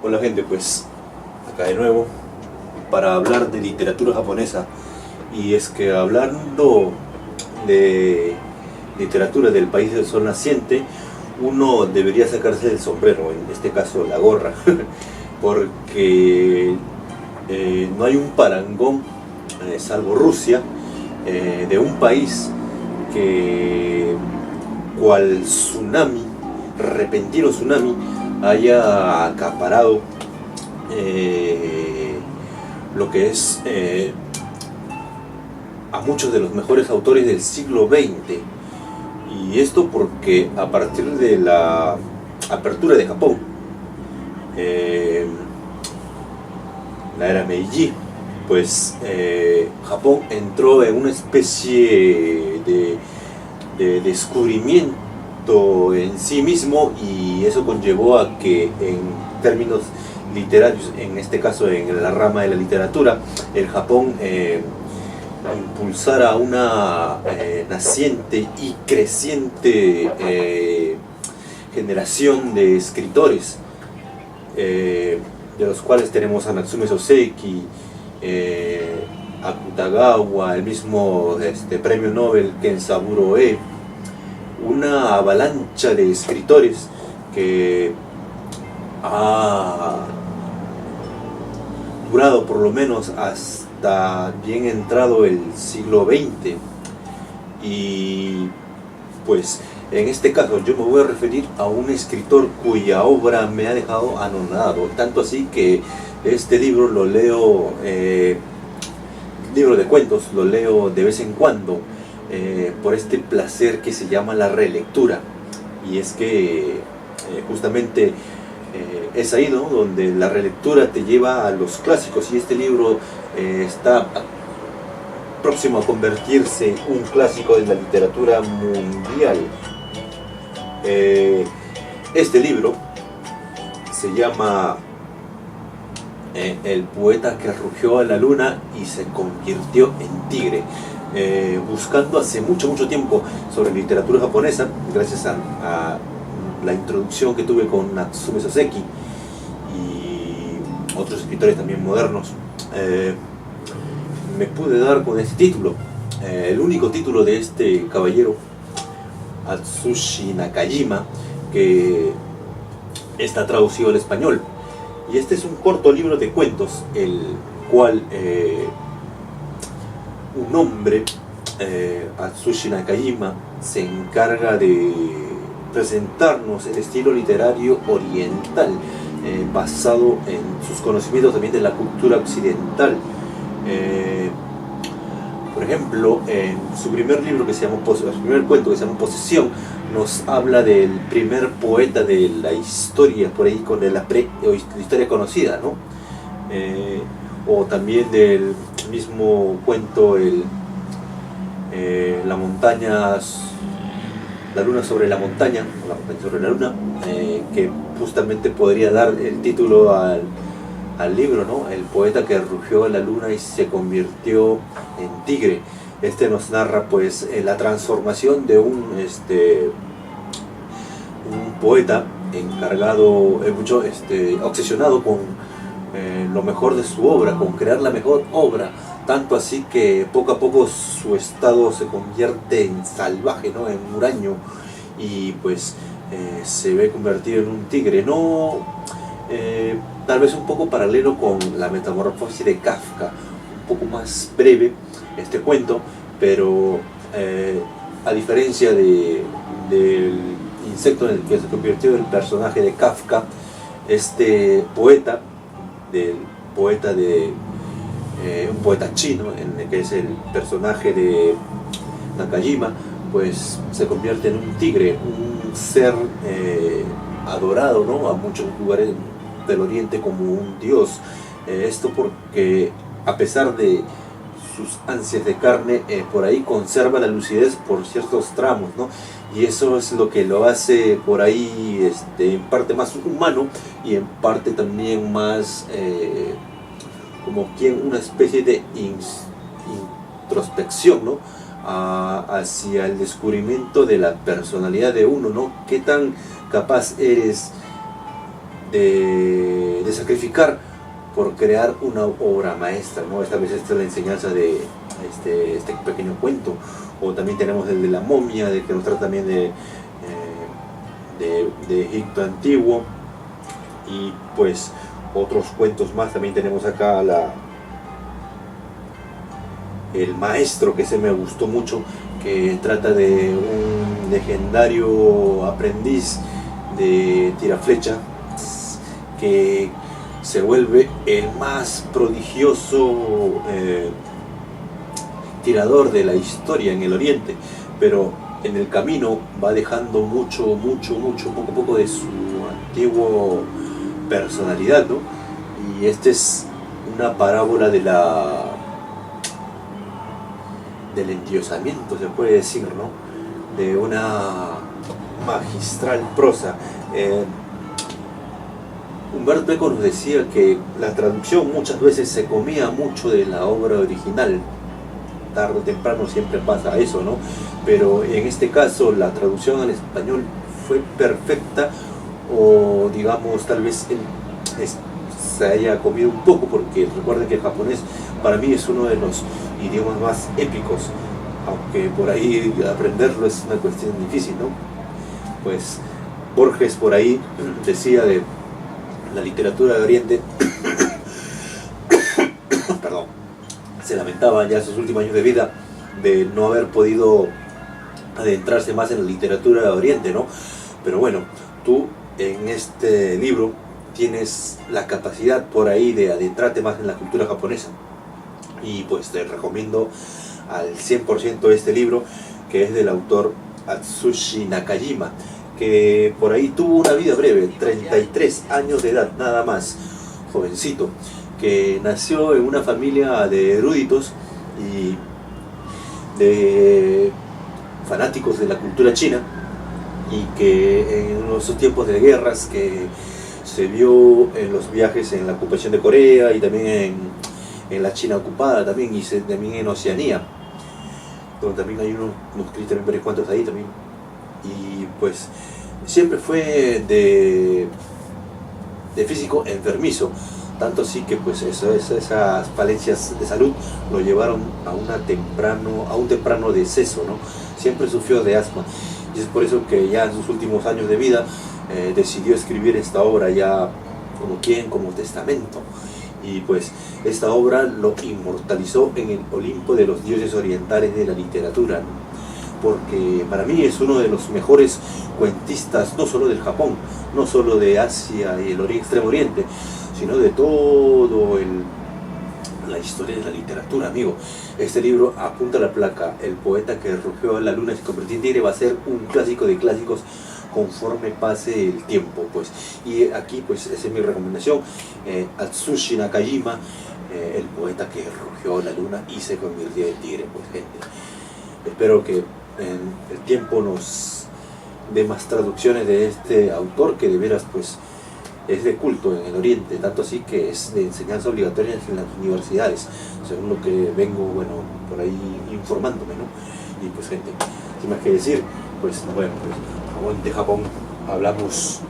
Hola gente, pues acá de nuevo para hablar de literatura japonesa. Y es que hablando de literatura del país del sol naciente, uno debería sacarse el sombrero, en este caso la gorra, porque no hay un parangón, salvo Rusia, de un país que, cual tsunami, repentino tsunami, haya acaparado lo que es a muchos de los mejores autores del siglo XX. Y esto porque a partir de la apertura de Japón, la era Meiji, pues Japón entró en una especie de descubrimiento en sí mismo, y eso conllevó a que en términos literarios, en este caso en la rama de la literatura, el Japón impulsara una naciente y creciente generación de escritores, de los cuales tenemos a Natsume Soseki, Akutagawa, el mismo premio Nobel Kensaburo E, una avalancha de escritores que ha durado por lo menos hasta bien entrado el siglo XX. Y pues en este caso yo me voy a referir a un escritor cuya obra me ha dejado anonadado, tanto así que este libro lo leo, libro de cuentos, lo leo de vez en cuando, por este placer que se llama la relectura. Y es que justamente es ahí, ¿no?, donde la relectura te lleva a los clásicos, y este libro está próximo a convertirse en un clásico de la literatura mundial. Este libro se llama El poeta que rugió a la luna y se convirtió en tigre. Buscando hace mucho tiempo sobre literatura japonesa, gracias a la introducción que tuve con Natsume Soseki y otros escritores también modernos, me pude dar con este título, el único título de este caballero, Atsushi Nakajima, que está traducido al español. Y este es un corto libro de cuentos, el cual un hombre, Atsushi Nakajima, se encarga de presentarnos el estilo literario oriental, basado en sus conocimientos también de la cultura occidental. Por ejemplo, en su primer libro que se llama su primer cuento, que se llama Posesión, nos habla del primer poeta de la historia, por ahí con la historia conocida, ¿no? O también del mismo cuento, la montaña, la luna sobre la montaña, o la montaña sobre la luna, que justamente podría dar el título al libro, ¿no? El poeta que rugió a la luna y se convirtió en tigre. Este nos narra pues la transformación de un poeta encargado, obsesionado con lo mejor de su obra, con crear la mejor obra, tanto así que poco a poco su estado se convierte en salvaje, ¿no?, en huraño, y pues se ve convertido en un tigre, ¿no? Tal vez un poco paralelo con la metamorfosis de Kafka, un poco más breve este cuento, pero a diferencia del insecto en el que se convirtió el personaje de Kafka, este poeta, un poeta chino, en el que es el personaje de Nakajima, pues se convierte en un tigre, un ser adorado, ¿no?, a muchos lugares del oriente como un dios. Esto porque a pesar de sus ansias de carne, por ahí conserva la lucidez por ciertos tramos, ¿no? Y eso es lo que lo hace por ahí en parte más humano, y en parte también más como quien una especie de introspección, ¿no?, hacia el descubrimiento de la personalidad de uno, ¿no? ¿Qué tan capaz eres de sacrificar por crear una obra maestra, ¿no? Esta vez esta es la enseñanza de este pequeño cuento. O también tenemos el de la momia, de que nos trata también de Egipto antiguo. Y pues otros cuentos más. También tenemos acá el maestro, que se me gustó mucho, que trata de un legendario aprendiz de tiraflecha que se vuelve el más prodigioso tirador de la historia en el Oriente, pero en el camino va dejando poco a poco de su antiguo personalidad, ¿no? Y esta es una parábola del endiosamiento, se puede decir, ¿no? De una magistral prosa. Humberto Eco nos decía que la traducción muchas veces se comía mucho de la obra original. Tarde o temprano siempre pasa eso, ¿no? Pero en este caso la traducción al español fue perfecta, o digamos tal vez se haya comido un poco, porque recuerden que el japonés para mí es uno de los idiomas más épicos, aunque por ahí aprenderlo es una cuestión difícil, ¿no? Pues Borges por ahí decía de la literatura de Oriente perdón, se lamentaba ya en sus últimos años de vida de no haber podido adentrarse más en la literatura de Oriente, ¿no? Pero bueno, tú en este libro tienes la capacidad por ahí de adentrarte más en la cultura japonesa, y pues te recomiendo al 100% este libro, que es del autor Atsushi Nakajima, que por ahí tuvo una vida breve, 33 años de edad nada más, jovencito, que nació en una familia de eruditos y de fanáticos de la cultura china, y que en esos tiempos de guerras que se vio en los viajes en la ocupación de Corea, y también en la China ocupada también, y también en Oceanía, donde también hay unos también varios cuantos ahí también. Y pues siempre fue de físico enfermizo, tanto así que pues esas falencias de salud lo llevaron a un temprano deceso, ¿no? Siempre sufrió de asma, y es por eso que ya en sus últimos años de vida decidió escribir esta obra ya como testamento. Y pues esta obra lo inmortalizó en el Olimpo de los dioses orientales de la literatura, ¿no? Porque para mí es uno de los mejores cuentistas, no solo del Japón, no solo de Asia y el Extremo Oriente, sino de todo la historia de la literatura, amigo. Este libro apunta a la placa: el poeta que rugió a la luna y se convirtió en tigre va a ser un clásico de clásicos conforme pase el tiempo, pues. Y aquí pues esa es mi recomendación, Atsushi Nakajima, el poeta que rugió a la luna y se convirtió en tigre, pues gente. Espero que el tiempo nos dé más traducciones de este autor, que de veras pues es de culto en el Oriente, tanto así que es de enseñanza obligatoria en las universidades, según lo que vengo, bueno, por ahí informándome, ¿no? Y pues gente, sin más que decir, pues bueno, pues de Japón hablamos